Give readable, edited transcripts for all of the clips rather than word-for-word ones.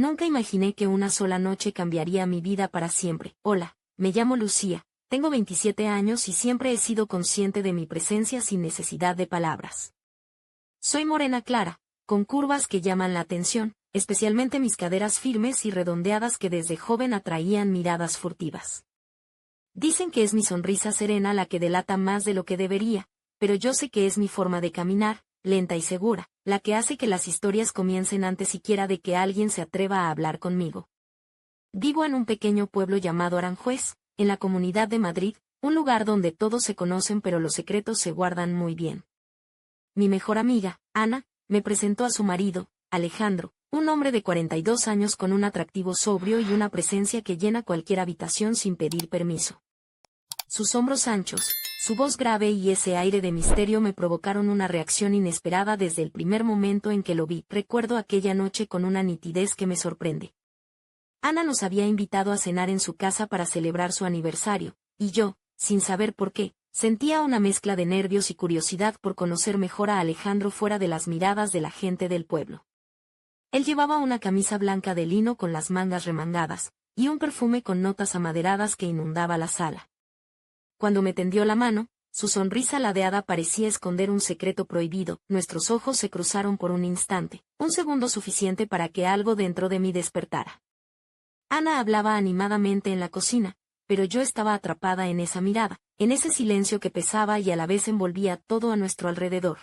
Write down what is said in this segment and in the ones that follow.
Nunca imaginé que una sola noche cambiaría mi vida para siempre. Hola, me llamo Lucía, tengo 27 años y siempre he sido consciente de mi presencia sin necesidad de palabras. Soy morena clara, con curvas que llaman la atención, especialmente mis caderas firmes y redondeadas que desde joven atraían miradas furtivas. Dicen que es mi sonrisa serena la que delata más de lo que debería, pero yo sé que es mi forma de caminar, lenta y segura, la que hace que las historias comiencen antes siquiera de que alguien se atreva a hablar conmigo. Vivo en un pequeño pueblo llamado Aranjuez, en la Comunidad de Madrid, un lugar donde todos se conocen pero los secretos se guardan muy bien. Mi mejor amiga, Ana, me presentó a su marido, Alejandro, un hombre de 42 años con un atractivo sobrio y una presencia que llena cualquier habitación sin pedir permiso. Sus hombros anchos, su voz grave y ese aire de misterio me provocaron una reacción inesperada desde el primer momento en que lo vi. Recuerdo aquella noche con una nitidez que me sorprende. Ana nos había invitado a cenar en su casa para celebrar su aniversario, y yo, sin saber por qué, sentía una mezcla de nervios y curiosidad por conocer mejor a Alejandro fuera de las miradas de la gente del pueblo. Él llevaba una camisa blanca de lino con las mangas remangadas, y un perfume con notas amaderadas que inundaba la sala. Cuando me tendió la mano, su sonrisa ladeada parecía esconder un secreto prohibido. Nuestros ojos se cruzaron por un instante, un segundo suficiente para que algo dentro de mí despertara. Ana hablaba animadamente en la cocina, pero yo estaba atrapada en esa mirada, en ese silencio que pesaba y a la vez envolvía todo a nuestro alrededor.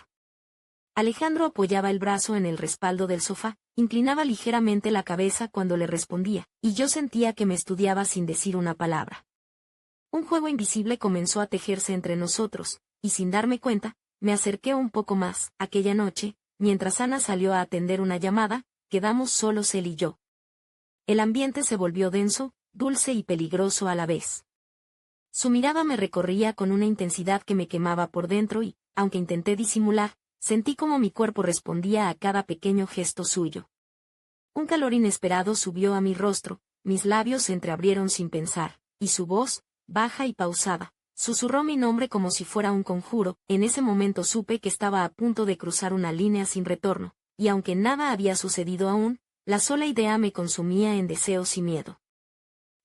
Alejandro apoyaba el brazo en el respaldo del sofá, inclinaba ligeramente la cabeza cuando le respondía, y yo sentía que me estudiaba sin decir una palabra. Un juego invisible comenzó a tejerse entre nosotros, y sin darme cuenta, me acerqué un poco más. Aquella noche, mientras Ana salió a atender una llamada, quedamos solos él y yo. El ambiente se volvió denso, dulce y peligroso a la vez. Su mirada me recorría con una intensidad que me quemaba por dentro y, aunque intenté disimular, sentí como mi cuerpo respondía a cada pequeño gesto suyo. Un calor inesperado subió a mi rostro, mis labios se entreabrieron sin pensar, y su voz, baja y pausada, susurró mi nombre como si fuera un conjuro. En ese momento supe que estaba a punto de cruzar una línea sin retorno, y aunque nada había sucedido aún, la sola idea me consumía en deseos y miedo.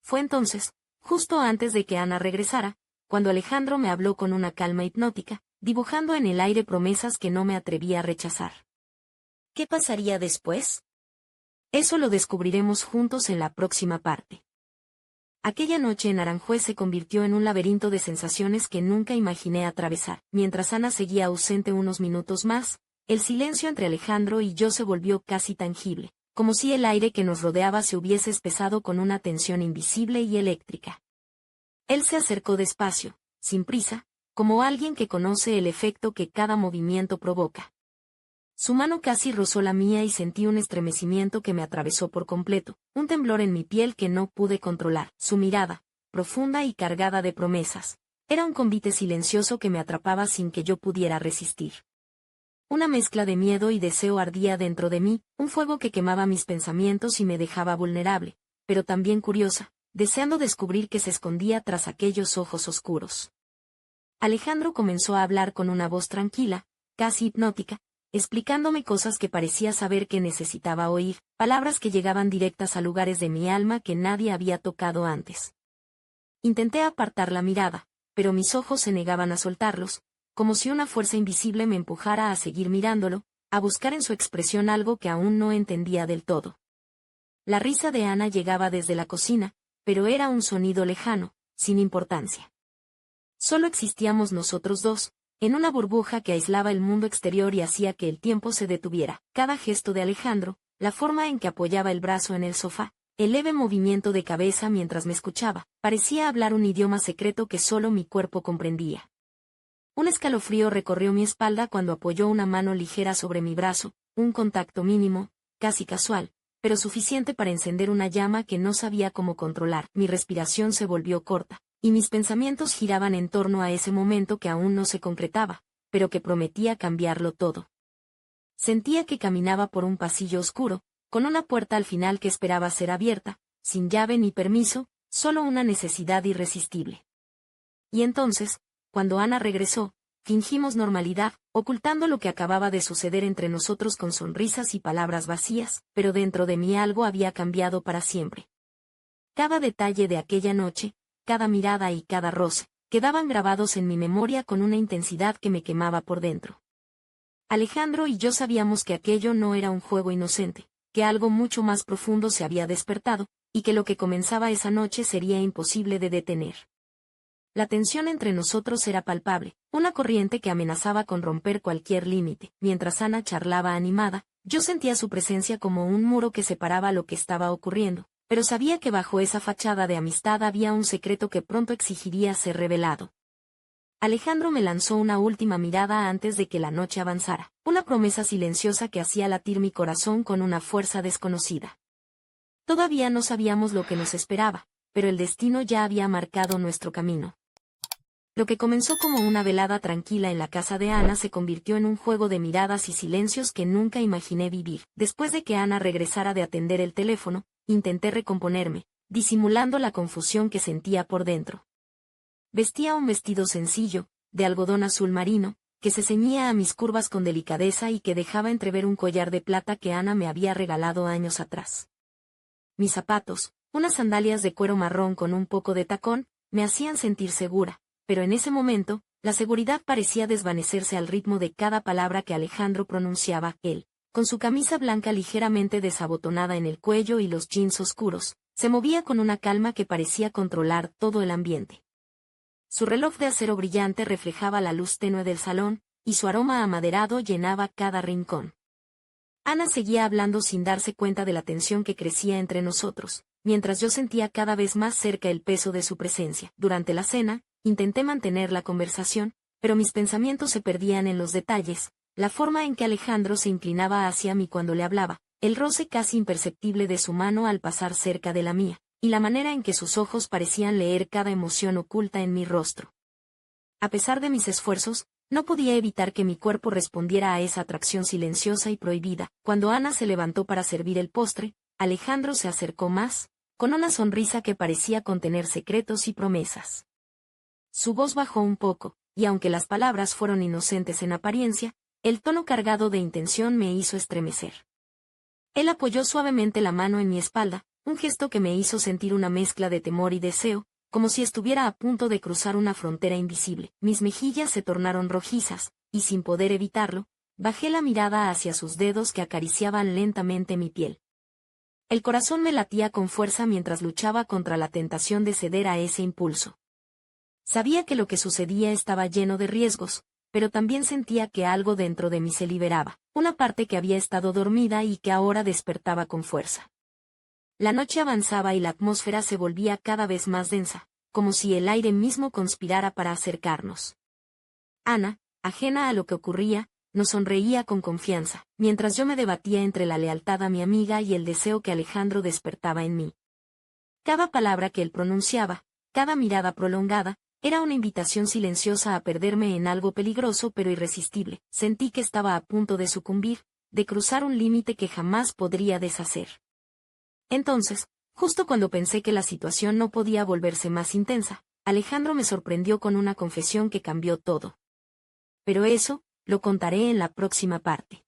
Fue entonces, justo antes de que Ana regresara, cuando Alejandro me habló con una calma hipnótica, dibujando en el aire promesas que no me atrevía a rechazar. ¿Qué pasaría después? Eso lo descubriremos juntos en la próxima parte. Aquella noche en Aranjuez se convirtió en un laberinto de sensaciones que nunca imaginé atravesar. Mientras Ana seguía ausente unos minutos más, el silencio entre Alejandro y yo se volvió casi tangible, como si el aire que nos rodeaba se hubiese espesado con una tensión invisible y eléctrica. Él se acercó despacio, sin prisa, como alguien que conoce el efecto que cada movimiento provoca. Su mano casi rozó la mía y sentí un estremecimiento que me atravesó por completo, un temblor en mi piel que no pude controlar. Su mirada, profunda y cargada de promesas, era un convite silencioso que me atrapaba sin que yo pudiera resistir. Una mezcla de miedo y deseo ardía dentro de mí, un fuego que quemaba mis pensamientos y me dejaba vulnerable, pero también curiosa, deseando descubrir qué se escondía tras aquellos ojos oscuros. Alejandro comenzó a hablar con una voz tranquila, casi hipnótica, explicándome cosas que parecía saber que necesitaba oír, palabras que llegaban directas a lugares de mi alma que nadie había tocado antes. Intenté apartar la mirada, pero mis ojos se negaban a soltarlos, como si una fuerza invisible me empujara a seguir mirándolo, a buscar en su expresión algo que aún no entendía del todo. La risa de Ana llegaba desde la cocina, pero era un sonido lejano, sin importancia. Solo existíamos nosotros dos, en una burbuja que aislaba el mundo exterior y hacía que el tiempo se detuviera. Cada gesto de Alejandro, la forma en que apoyaba el brazo en el sofá, el leve movimiento de cabeza mientras me escuchaba, parecía hablar un idioma secreto que solo mi cuerpo comprendía. Un escalofrío recorrió mi espalda cuando apoyó una mano ligera sobre mi brazo, un contacto mínimo, casi casual, pero suficiente para encender una llama que no sabía cómo controlar. Mi respiración se volvió corta, y mis pensamientos giraban en torno a ese momento que aún no se concretaba, pero que prometía cambiarlo todo. Sentía que caminaba por un pasillo oscuro, con una puerta al final que esperaba ser abierta, sin llave ni permiso, solo una necesidad irresistible. Y entonces, cuando Ana regresó, Fingimos normalidad, ocultando lo que acababa de suceder entre nosotros con sonrisas y palabras vacías, pero dentro de mí algo había cambiado para siempre. Cada detalle de aquella noche, cada mirada y cada roce, quedaban grabados en mi memoria con una intensidad que me quemaba por dentro. Alejandro y yo sabíamos que aquello no era un juego inocente, que algo mucho más profundo se había despertado, y que lo que comenzaba esa noche sería imposible de detener. La tensión entre nosotros era palpable, una corriente que amenazaba con romper cualquier límite. Mientras Ana charlaba animada, yo sentía su presencia como un muro que separaba lo que estaba ocurriendo, pero sabía que bajo esa fachada de amistad había un secreto que pronto exigiría ser revelado. Alejandro me lanzó una última mirada antes de que la noche avanzara, una promesa silenciosa que hacía latir mi corazón con una fuerza desconocida. Todavía no sabíamos lo que nos esperaba, pero el destino ya había marcado nuestro camino. Lo que comenzó como una velada tranquila en la casa de Ana se convirtió en un juego de miradas y silencios que nunca imaginé vivir. Después de que Ana regresara de atender el teléfono, intenté recomponerme, disimulando la confusión que sentía por dentro. Vestía un vestido sencillo, de algodón azul marino, que se ceñía a mis curvas con delicadeza y que dejaba entrever un collar de plata que Ana me había regalado años atrás. Mis zapatos, unas sandalias de cuero marrón con un poco de tacón, me hacían sentir segura, pero en ese momento, la seguridad parecía desvanecerse al ritmo de cada palabra que Alejandro pronunciaba. Él, con su camisa blanca ligeramente desabotonada en el cuello y los jeans oscuros, se movía con una calma que parecía controlar todo el ambiente. Su reloj de acero brillante reflejaba la luz tenue del salón, y su aroma amaderado llenaba cada rincón. Ana seguía hablando sin darse cuenta de la tensión que crecía entre nosotros, mientras yo sentía cada vez más cerca el peso de su presencia. Durante la cena, intenté mantener la conversación, pero mis pensamientos se perdían en los detalles, la forma en que Alejandro se inclinaba hacia mí cuando le hablaba, el roce casi imperceptible de su mano al pasar cerca de la mía, y la manera en que sus ojos parecían leer cada emoción oculta en mi rostro. A pesar de mis esfuerzos, no podía evitar que mi cuerpo respondiera a esa atracción silenciosa y prohibida. Cuando Ana se levantó para servir el postre, Alejandro se acercó más, con una sonrisa que parecía contener secretos y promesas. Su voz bajó un poco, y aunque las palabras fueron inocentes en apariencia, el tono cargado de intención me hizo estremecer. Él apoyó suavemente la mano en mi espalda, un gesto que me hizo sentir una mezcla de temor y deseo, como si estuviera a punto de cruzar una frontera invisible. Mis mejillas se tornaron rojizas, y sin poder evitarlo, bajé la mirada hacia sus dedos que acariciaban lentamente mi piel. El corazón me latía con fuerza mientras luchaba contra la tentación de ceder a ese impulso. Sabía que lo que sucedía estaba lleno de riesgos, pero también sentía que algo dentro de mí se liberaba, una parte que había estado dormida y que ahora despertaba con fuerza. La noche avanzaba y la atmósfera se volvía cada vez más densa, como si el aire mismo conspirara para acercarnos. Ana, ajena a lo que ocurría, nos sonreía con confianza, mientras yo me debatía entre la lealtad a mi amiga y el deseo que Alejandro despertaba en mí. Cada palabra que él pronunciaba, cada mirada prolongada, era una invitación silenciosa a perderme en algo peligroso pero irresistible. Sentí que estaba a punto de sucumbir, de cruzar un límite que jamás podría deshacer. Entonces, justo cuando pensé que la situación no podía volverse más intensa, Alejandro me sorprendió con una confesión que cambió todo. Pero eso, lo contaré en la próxima parte.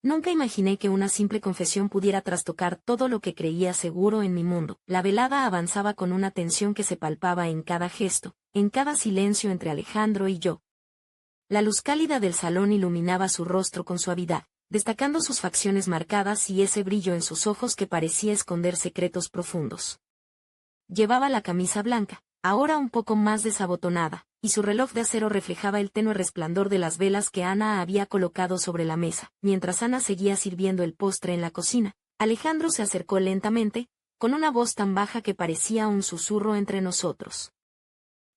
Nunca imaginé que una simple confesión pudiera trastocar todo lo que creía seguro en mi mundo. La velada avanzaba con una tensión que se palpaba en cada gesto, en cada silencio entre Alejandro y yo. La luz cálida del salón iluminaba su rostro con suavidad, destacando sus facciones marcadas y ese brillo en sus ojos que parecía esconder secretos profundos. Llevaba la camisa blanca, ahora un poco más desabotonada, y su reloj de acero reflejaba el tenue resplandor de las velas que Ana había colocado sobre la mesa. Mientras Ana seguía sirviendo el postre en la cocina, Alejandro se acercó lentamente, con una voz tan baja que parecía un susurro entre nosotros.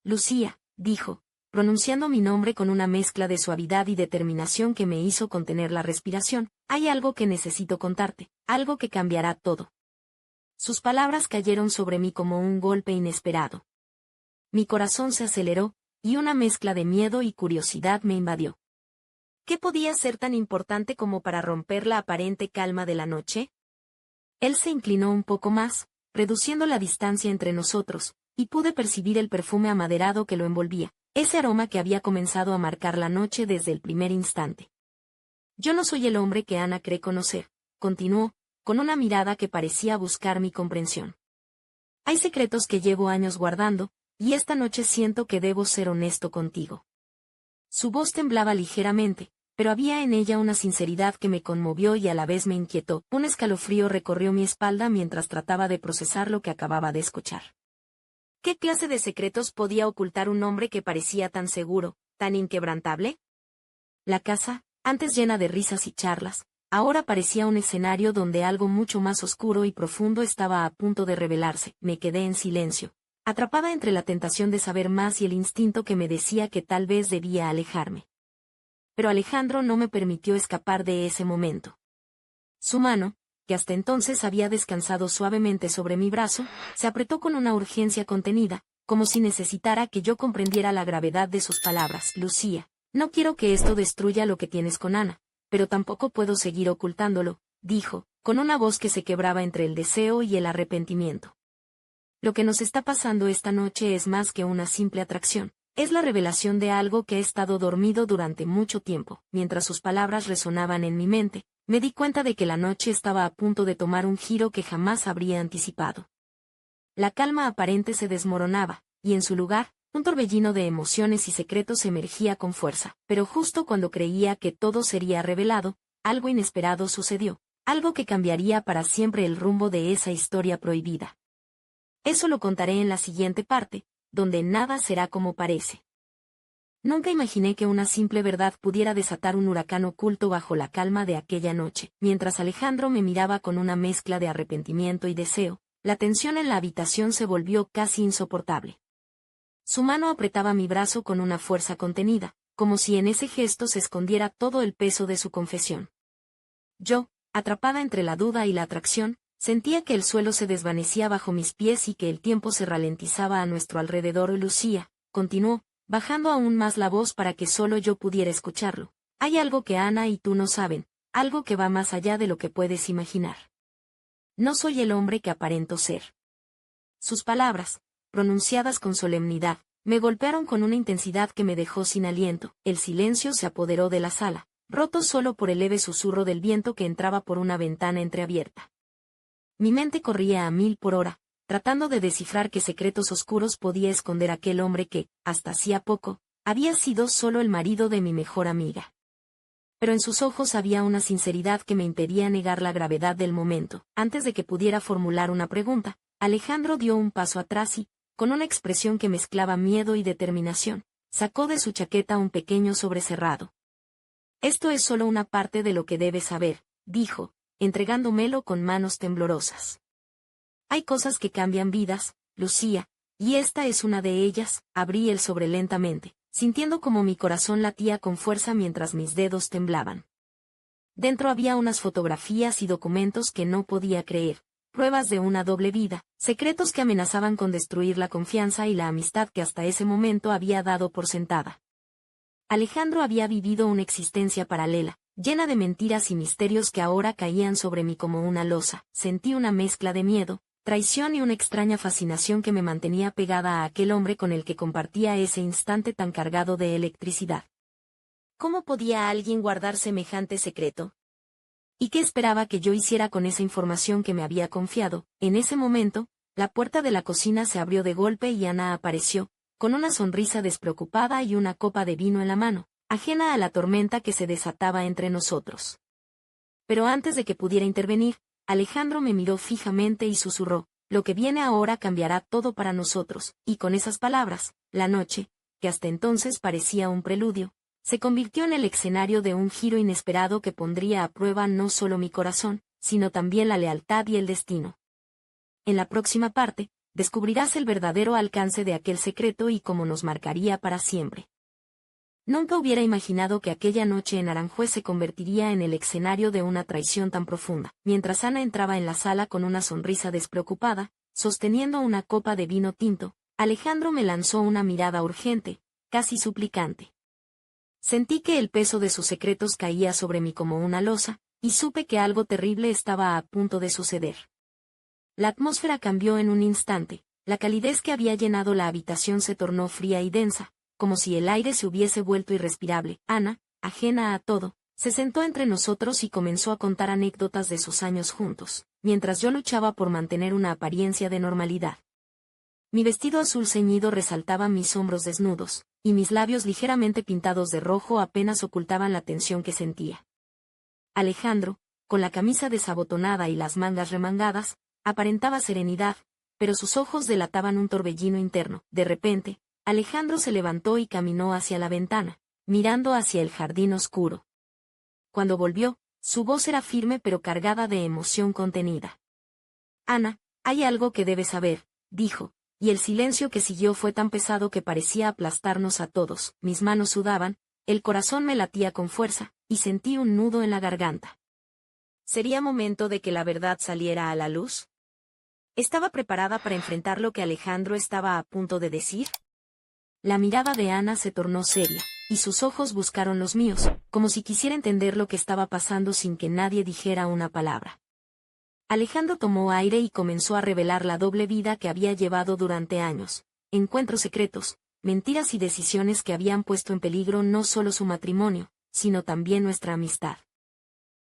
Lucía, dijo, pronunciando mi nombre con una mezcla de suavidad y determinación que me hizo contener la respiración, hay algo que necesito contarte, algo que cambiará todo. Sus palabras cayeron sobre mí como un golpe inesperado. Mi corazón se aceleró, y una mezcla de miedo y curiosidad me invadió. ¿Qué podía ser tan importante como para romper la aparente calma de la noche? Él se inclinó un poco más, reduciendo la distancia entre nosotros, y pude percibir el perfume amaderado que lo envolvía, ese aroma que había comenzado a marcar la noche desde el primer instante. Yo no soy el hombre que Ana cree conocer, continuó, con una mirada que parecía buscar mi comprensión. Hay secretos que llevo años guardando, y esta noche siento que debo ser honesto contigo. Su voz temblaba ligeramente, pero había en ella una sinceridad que me conmovió y a la vez me inquietó. Un escalofrío recorrió mi espalda mientras trataba de procesar lo que acababa de escuchar. ¿Qué clase de secretos podía ocultar un hombre que parecía tan seguro, tan inquebrantable? La casa, antes llena de risas y charlas, ahora parecía un escenario donde algo mucho más oscuro y profundo estaba a punto de revelarse. Me quedé en silencio, atrapada entre la tentación de saber más y el instinto que me decía que tal vez debía alejarme. Pero Alejandro no me permitió escapar de ese momento. Su mano, que hasta entonces había descansado suavemente sobre mi brazo, se apretó con una urgencia contenida, como si necesitara que yo comprendiera la gravedad de sus palabras. Lucía, no quiero que esto destruya lo que tienes con Ana, pero tampoco puedo seguir ocultándolo, dijo, con una voz que se quebraba entre el deseo y el arrepentimiento. Lo que nos está pasando esta noche es más que una simple atracción. Es la revelación de algo que ha estado dormido durante mucho tiempo. Mientras sus palabras resonaban en mi mente, me di cuenta de que la noche estaba a punto de tomar un giro que jamás habría anticipado. La calma aparente se desmoronaba, y en su lugar, un torbellino de emociones y secretos emergía con fuerza. Pero justo cuando creía que todo sería revelado, algo inesperado sucedió, algo que cambiaría para siempre el rumbo de esa historia prohibida. Eso lo contaré en la siguiente parte, donde nada será como parece. Nunca imaginé que una simple verdad pudiera desatar un huracán oculto bajo la calma de aquella noche. Mientras Alejandro me miraba con una mezcla de arrepentimiento y deseo, la tensión en la habitación se volvió casi insoportable. Su mano apretaba mi brazo con una fuerza contenida, como si en ese gesto se escondiera todo el peso de su confesión. Yo, atrapada entre la duda y la atracción, sentía que el suelo se desvanecía bajo mis pies y que el tiempo se ralentizaba a nuestro alrededor. Lucía, continuó, bajando aún más la voz para que solo yo pudiera escucharlo. Hay algo que Ana y tú no saben, algo que va más allá de lo que puedes imaginar. No soy el hombre que aparento ser. Sus palabras, pronunciadas con solemnidad, me golpearon con una intensidad que me dejó sin aliento. El silencio se apoderó de la sala, roto solo por el leve susurro del viento que entraba por una ventana entreabierta. Mi mente corría a 1000 por hora, tratando de descifrar qué secretos oscuros podía esconder aquel hombre que, hasta hacía poco, había sido solo el marido de mi mejor amiga. Pero en sus ojos había una sinceridad que me impedía negar la gravedad del momento. Antes de que pudiera formular una pregunta, Alejandro dio un paso atrás y, con una expresión que mezclaba miedo y determinación, sacó de su chaqueta un pequeño sobrecerrado. Esto es solo una parte de lo que debes saber, dijo, entregándomelo con manos temblorosas. Hay cosas que cambian vidas, Lucía, y esta es una de ellas. Abrí el sobre lentamente, sintiendo como mi corazón latía con fuerza mientras mis dedos temblaban. Dentro había unas fotografías y documentos que no podía creer, pruebas de una doble vida, secretos que amenazaban con destruir la confianza y la amistad que hasta ese momento había dado por sentada. Alejandro había vivido una existencia paralela, llena de mentiras y misterios que ahora caían sobre mí como una losa. Sentí una mezcla de miedo, traición y una extraña fascinación que me mantenía pegada a aquel hombre con el que compartía ese instante tan cargado de electricidad. ¿Cómo podía alguien guardar semejante secreto? ¿Y qué esperaba que yo hiciera con esa información que me había confiado? En ese momento, la puerta de la cocina se abrió de golpe y Ana apareció, con una sonrisa despreocupada y una copa de vino en la mano, ajena a la tormenta que se desataba entre nosotros. Pero antes de que pudiera intervenir, Alejandro me miró fijamente y susurró, lo que viene ahora cambiará todo para nosotros, y con esas palabras, la noche, que hasta entonces parecía un preludio, se convirtió en el escenario de un giro inesperado que pondría a prueba no solo mi corazón, sino también la lealtad y el destino. En la próxima parte, descubrirás el verdadero alcance de aquel secreto y cómo nos marcaría para siempre. Nunca hubiera imaginado que aquella noche en Aranjuez se convertiría en el escenario de una traición tan profunda. Mientras Ana entraba en la sala con una sonrisa despreocupada, sosteniendo una copa de vino tinto, Alejandro me lanzó una mirada urgente, casi suplicante. Sentí que el peso de sus secretos caía sobre mí como una losa, y supe que algo terrible estaba a punto de suceder. La atmósfera cambió en un instante, la calidez que había llenado la habitación se tornó fría y densa, como si el aire se hubiese vuelto irrespirable. Ana, ajena a todo, se sentó entre nosotros y comenzó a contar anécdotas de sus años juntos, mientras yo luchaba por mantener una apariencia de normalidad. Mi vestido azul ceñido resaltaba mis hombros desnudos, y mis labios ligeramente pintados de rojo apenas ocultaban la tensión que sentía. Alejandro, con la camisa desabotonada y las mangas remangadas, aparentaba serenidad, pero sus ojos delataban un torbellino interno. De repente, Alejandro se levantó y caminó hacia la ventana, mirando hacia el jardín oscuro. Cuando volvió, su voz era firme pero cargada de emoción contenida. Ana, hay algo que debes saber, dijo, y el silencio que siguió fue tan pesado que parecía aplastarnos a todos. Mis manos sudaban, el corazón me latía con fuerza, y sentí un nudo en la garganta. ¿Sería momento de que la verdad saliera a la luz? ¿Estaba preparada para enfrentar lo que Alejandro estaba a punto de decir? La mirada de Ana se tornó seria, y sus ojos buscaron los míos, como si quisiera entender lo que estaba pasando sin que nadie dijera una palabra. Alejandro tomó aire y comenzó a revelar la doble vida que había llevado durante años, encuentros secretos, mentiras y decisiones que habían puesto en peligro no solo su matrimonio, sino también nuestra amistad.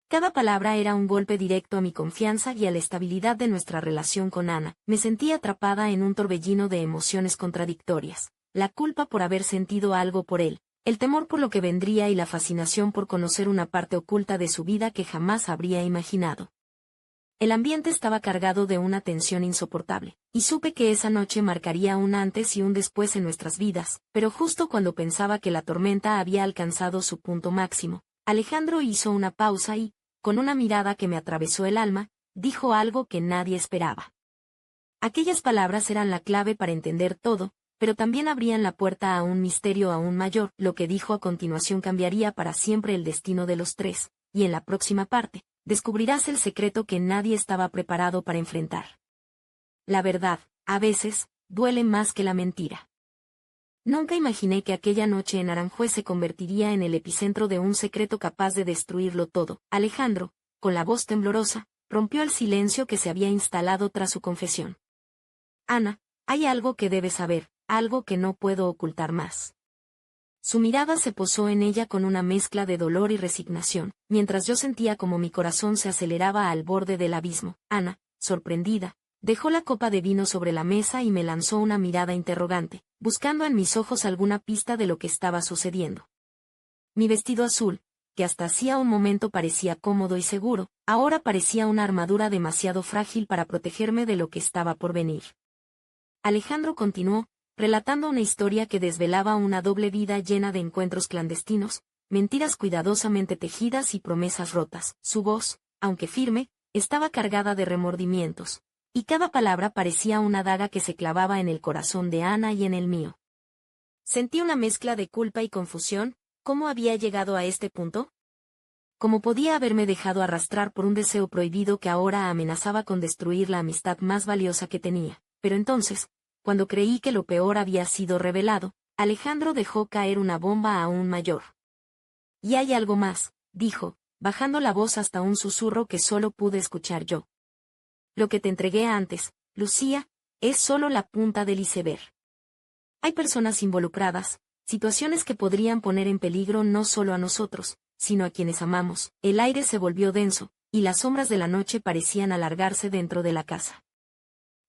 Cada palabra era un golpe directo a mi confianza y a la estabilidad de nuestra relación con Ana. Me sentí atrapada en un torbellino de emociones contradictorias, la culpa por haber sentido algo por él, el temor por lo que vendría y la fascinación por conocer una parte oculta de su vida que jamás habría imaginado. El ambiente estaba cargado de una tensión insoportable, y supe que esa noche marcaría un antes y un después en nuestras vidas, pero justo cuando pensaba que la tormenta había alcanzado su punto máximo, Alejandro hizo una pausa y, con una mirada que me atravesó el alma, dijo algo que nadie esperaba. Aquellas palabras eran la clave para entender todo, pero también abrían la puerta a un misterio aún mayor. Lo que dijo a continuación cambiaría para siempre el destino de los tres, y en la próxima parte, descubrirás el secreto que nadie estaba preparado para enfrentar. La verdad, a veces, duele más que la mentira. Nunca imaginé que aquella noche en Aranjuez se convertiría en el epicentro de un secreto capaz de destruirlo todo. Alejandro, con la voz temblorosa, rompió el silencio que se había instalado tras su confesión. Ana, hay algo que debes saber, algo que no puedo ocultar más. Su mirada se posó en ella con una mezcla de dolor y resignación, mientras yo sentía como mi corazón se aceleraba al borde del abismo. Ana, sorprendida, dejó la copa de vino sobre la mesa y me lanzó una mirada interrogante, buscando en mis ojos alguna pista de lo que estaba sucediendo. Mi vestido azul, que hasta hacía un momento parecía cómodo y seguro, ahora parecía una armadura demasiado frágil para protegerme de lo que estaba por venir. Alejandro continuó, relatando una historia que desvelaba una doble vida llena de encuentros clandestinos, mentiras cuidadosamente tejidas y promesas rotas. Su voz, aunque firme, estaba cargada de remordimientos, y cada palabra parecía una daga que se clavaba en el corazón de Ana y en el mío. Sentí una mezcla de culpa y confusión. ¿Cómo había llegado a este punto? ¿Cómo podía haberme dejado arrastrar por un deseo prohibido que ahora amenazaba con destruir la amistad más valiosa que tenía? Pero entonces, cuando creí que lo peor había sido revelado, Alejandro dejó caer una bomba aún mayor. Y hay algo más, dijo, bajando la voz hasta un susurro que solo pude escuchar yo. Lo que te entregué antes, Lucía, es solo la punta del iceberg. Hay personas involucradas, situaciones que podrían poner en peligro no solo a nosotros, sino a quienes amamos. El aire se volvió denso, y las sombras de la noche parecían alargarse dentro de la casa.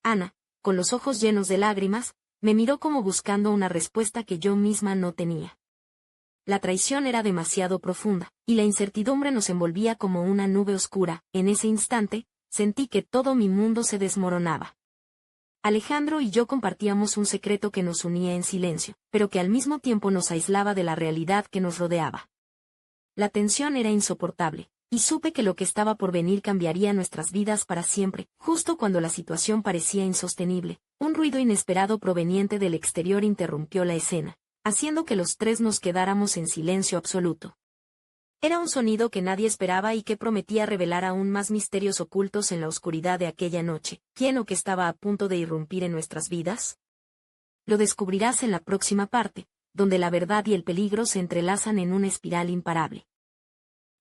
Ana, con los ojos llenos de lágrimas, me miró como buscando una respuesta que yo misma no tenía. La traición era demasiado profunda, y la incertidumbre nos envolvía como una nube oscura. En ese instante, sentí que todo mi mundo se desmoronaba. Alejandro y yo compartíamos un secreto que nos unía en silencio, pero que al mismo tiempo nos aislaba de la realidad que nos rodeaba. La tensión era insoportable, y supe que lo que estaba por venir cambiaría nuestras vidas para siempre. Justo cuando la situación parecía insostenible, un ruido inesperado proveniente del exterior interrumpió la escena, haciendo que los tres nos quedáramos en silencio absoluto. Era un sonido que nadie esperaba y que prometía revelar aún más misterios ocultos en la oscuridad de aquella noche. ¿Quién o qué estaba a punto de irrumpir en nuestras vidas? Lo descubrirás en la próxima parte, donde la verdad y el peligro se entrelazan en una espiral imparable.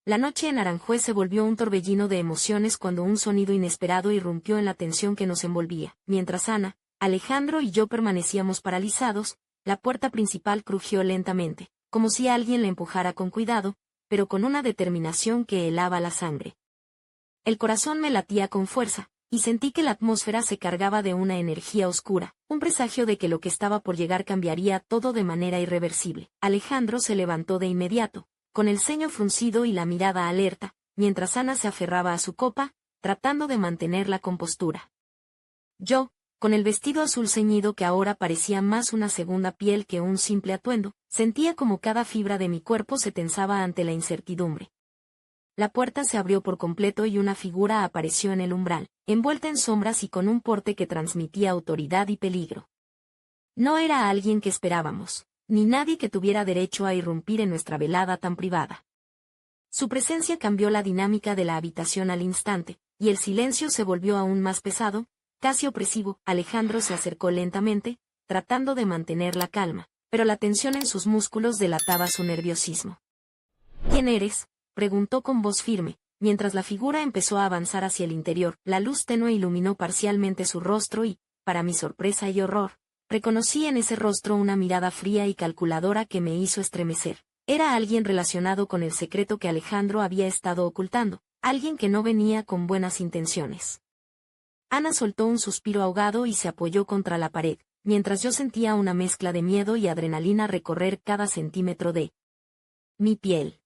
La noche en Aranjuez se volvió un torbellino de emociones cuando un sonido inesperado irrumpió en la tensión que nos envolvía. Mientras Ana, Alejandro y yo permanecíamos paralizados, la puerta principal crujió lentamente, como si alguien la empujara con cuidado, pero con una determinación que helaba la sangre. El corazón me latía con fuerza, y sentí que la atmósfera se cargaba de una energía oscura, un presagio de que lo que estaba por llegar cambiaría todo de manera irreversible. Alejandro se levantó de inmediato, con el ceño fruncido y la mirada alerta, mientras Ana se aferraba a su copa, tratando de mantener la compostura. Yo, con el vestido azul ceñido que ahora parecía más una segunda piel que un simple atuendo, sentía como cada fibra de mi cuerpo se tensaba ante la incertidumbre. La puerta se abrió por completo y una figura apareció en el umbral, envuelta en sombras y con un porte que transmitía autoridad y peligro. No era alguien que esperábamos, ni nadie que tuviera derecho a irrumpir en nuestra velada tan privada. Su presencia cambió la dinámica de la habitación al instante, y el silencio se volvió aún más pesado, casi opresivo. Alejandro se acercó lentamente, tratando de mantener la calma, pero la tensión en sus músculos delataba su nerviosismo. ¿Quién eres?, preguntó con voz firme, mientras la figura empezó a avanzar hacia el interior. La luz tenue iluminó parcialmente su rostro y, para mi sorpresa y horror, reconocí en ese rostro una mirada fría y calculadora que me hizo estremecer. Era alguien relacionado con el secreto que Alejandro había estado ocultando, alguien que no venía con buenas intenciones. Ana soltó un suspiro ahogado y se apoyó contra la pared, mientras yo sentía una mezcla de miedo y adrenalina recorrer cada centímetro de mi piel.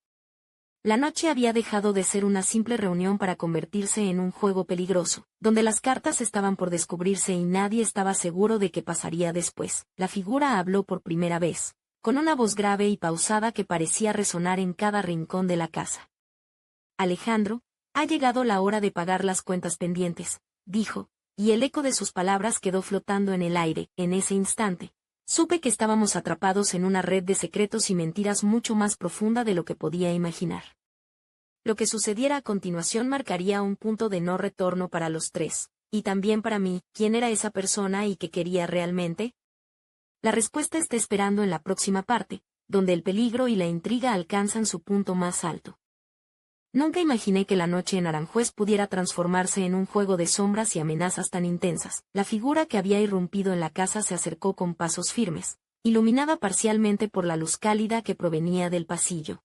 La noche había dejado de ser una simple reunión para convertirse en un juego peligroso, donde las cartas estaban por descubrirse y nadie estaba seguro de qué pasaría después. La figura habló por primera vez, con una voz grave y pausada que parecía resonar en cada rincón de la casa. Alejandro, ha llegado la hora de pagar las cuentas pendientes, dijo, y el eco de sus palabras quedó flotando en el aire. En ese instante, supe que estábamos atrapados en una red de secretos y mentiras mucho más profunda de lo que podía imaginar. Lo que sucediera a continuación marcaría un punto de no retorno para los tres, y también para mí. ¿Quién era esa persona y qué quería realmente? La respuesta está esperando en la próxima parte, donde el peligro y la intriga alcanzan su punto más alto. Nunca imaginé que la noche en Aranjuez pudiera transformarse en un juego de sombras y amenazas tan intensas. La figura que había irrumpido en la casa se acercó con pasos firmes, iluminada parcialmente por la luz cálida que provenía del pasillo.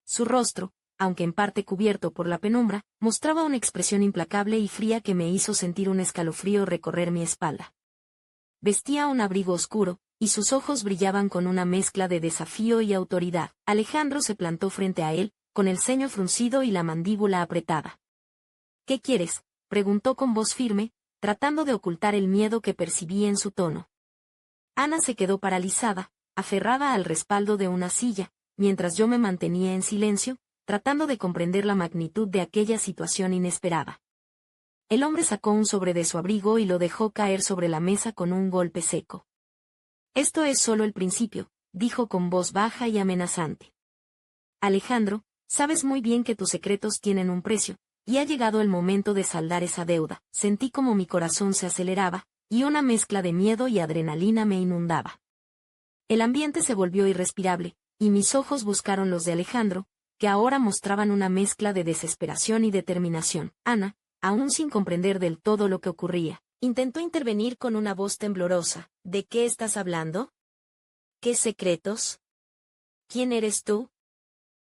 Su rostro, aunque en parte cubierto por la penumbra, mostraba una expresión implacable y fría que me hizo sentir un escalofrío recorrer mi espalda. Vestía un abrigo oscuro, y sus ojos brillaban con una mezcla de desafío y autoridad. Alejandro se plantó frente a él, con el ceño fruncido y la mandíbula apretada. ¿Qué quieres?, preguntó con voz firme, tratando de ocultar el miedo que percibí en su tono. Ana se quedó paralizada, aferrada al respaldo de una silla, mientras yo me mantenía en silencio, tratando de comprender la magnitud de aquella situación inesperada. El hombre sacó un sobre de su abrigo y lo dejó caer sobre la mesa con un golpe seco. Esto es solo el principio, dijo con voz baja y amenazante. Alejandro, sabes muy bien que tus secretos tienen un precio, y ha llegado el momento de saldar esa deuda. Sentí como mi corazón se aceleraba, y una mezcla de miedo y adrenalina me inundaba. El ambiente se volvió irrespirable, y mis ojos buscaron los de Alejandro, que ahora mostraban una mezcla de desesperación y determinación. Ana, aún sin comprender del todo lo que ocurría, intentó intervenir con una voz temblorosa. ¿De qué estás hablando? ¿Qué secretos? ¿Quién eres tú?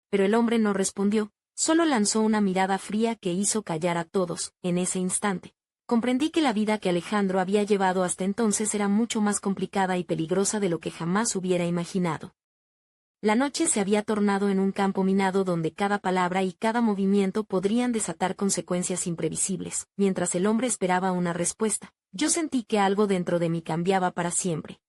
Pero el hombre no respondió, solo lanzó una mirada fría que hizo callar a todos. En ese instante, comprendí que la vida que Alejandro había llevado hasta entonces era mucho más complicada y peligrosa de lo que jamás hubiera imaginado. La noche se había tornado en un campo minado donde cada palabra y cada movimiento podrían desatar consecuencias imprevisibles. Mientras el hombre esperaba una respuesta, yo sentí que algo dentro de mí cambiaba para siempre.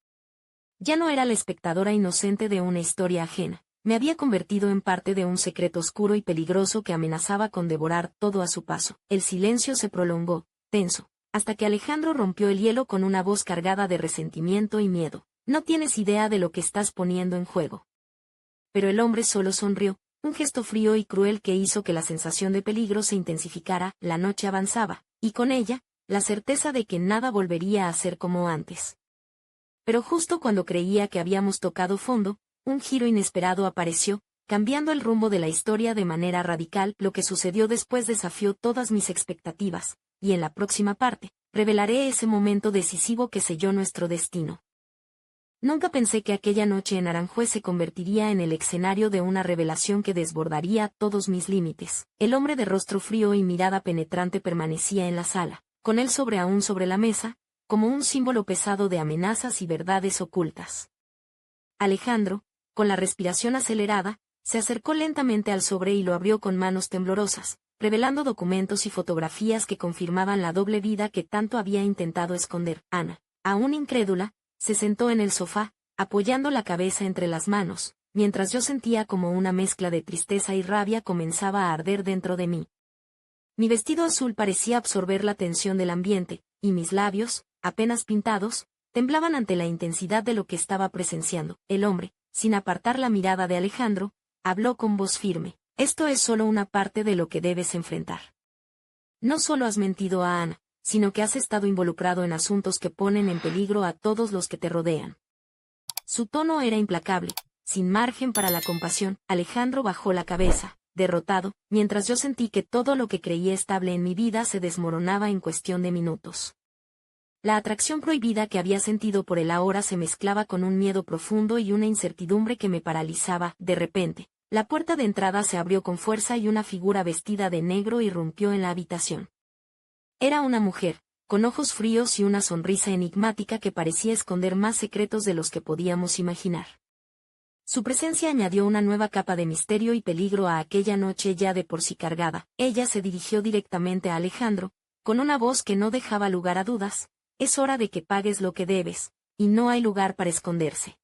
Ya no era la espectadora inocente de una historia ajena. Me había convertido en parte de un secreto oscuro y peligroso que amenazaba con devorar todo a su paso. El silencio se prolongó, tenso, hasta que Alejandro rompió el hielo con una voz cargada de resentimiento y miedo. No tienes idea de lo que estás poniendo en juego. Pero el hombre solo sonrió, un gesto frío y cruel que hizo que la sensación de peligro se intensificara. La noche avanzaba, y con ella, la certeza de que nada volvería a ser como antes. Pero justo cuando creía que habíamos tocado fondo, un giro inesperado apareció, cambiando el rumbo de la historia de manera radical. Lo que sucedió después desafió todas mis expectativas, y en la próxima parte, revelaré ese momento decisivo que selló nuestro destino. Nunca pensé que aquella noche en Aranjuez se convertiría en el escenario de una revelación que desbordaría todos mis límites. El hombre de rostro frío y mirada penetrante permanecía en la sala, con él aún sobre la mesa, como un símbolo pesado de amenazas y verdades ocultas. Alejandro, con la respiración acelerada, se acercó lentamente al sobre y lo abrió con manos temblorosas, revelando documentos y fotografías que confirmaban la doble vida que tanto había intentado esconder. Ana, aún incrédula, se sentó en el sofá, apoyando la cabeza entre las manos, mientras yo sentía como una mezcla de tristeza y rabia comenzaba a arder dentro de mí. Mi vestido azul parecía absorber la tensión del ambiente, y mis labios, apenas pintados, temblaban ante la intensidad de lo que estaba presenciando. El hombre, sin apartar la mirada de Alejandro, habló con voz firme. Esto es solo una parte de lo que debes enfrentar. No solo has mentido a Ana, sino que has estado involucrado en asuntos que ponen en peligro a todos los que te rodean. Su tono era implacable, sin margen para la compasión. Alejandro bajó la cabeza, derrotado, mientras yo sentí que todo lo que creía estable en mi vida se desmoronaba en cuestión de minutos. La atracción prohibida que había sentido por él ahora se mezclaba con un miedo profundo y una incertidumbre que me paralizaba. De repente, la puerta de entrada se abrió con fuerza y una figura vestida de negro irrumpió en la habitación. Era una mujer, con ojos fríos y una sonrisa enigmática que parecía esconder más secretos de los que podíamos imaginar. Su presencia añadió una nueva capa de misterio y peligro a aquella noche ya de por sí cargada. Ella se dirigió directamente a Alejandro, con una voz que no dejaba lugar a dudas. Es hora de que pagues lo que debes, y no hay lugar para esconderse.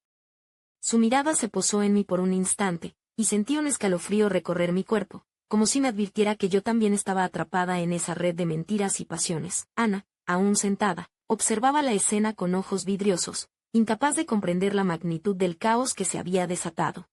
Su mirada se posó en mí por un instante, y sentí un escalofrío recorrer mi cuerpo, como si me advirtiera que yo también estaba atrapada en esa red de mentiras y pasiones. Ana, aún sentada, observaba la escena con ojos vidriosos, incapaz de comprender la magnitud del caos que se había desatado.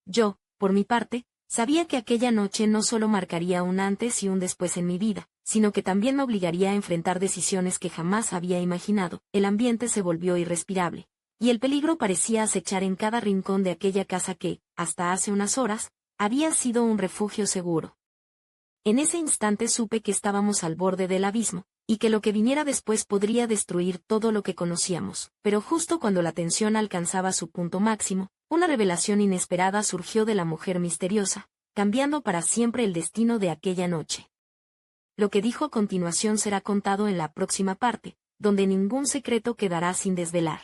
Yo, por mi parte, sabía que aquella noche no solo marcaría un antes y un después en mi vida, sino que también me obligaría a enfrentar decisiones que jamás había imaginado. El ambiente se volvió irrespirable, y el peligro parecía acechar en cada rincón de aquella casa que, hasta hace unas horas, había sido un refugio seguro. En ese instante supe que estábamos al borde del abismo, y que lo que viniera después podría destruir todo lo que conocíamos. Pero justo cuando la tensión alcanzaba su punto máximo, una revelación inesperada surgió de la mujer misteriosa, cambiando para siempre el destino de aquella noche. Lo que dijo a continuación será contado en la próxima parte, donde ningún secreto quedará sin desvelar.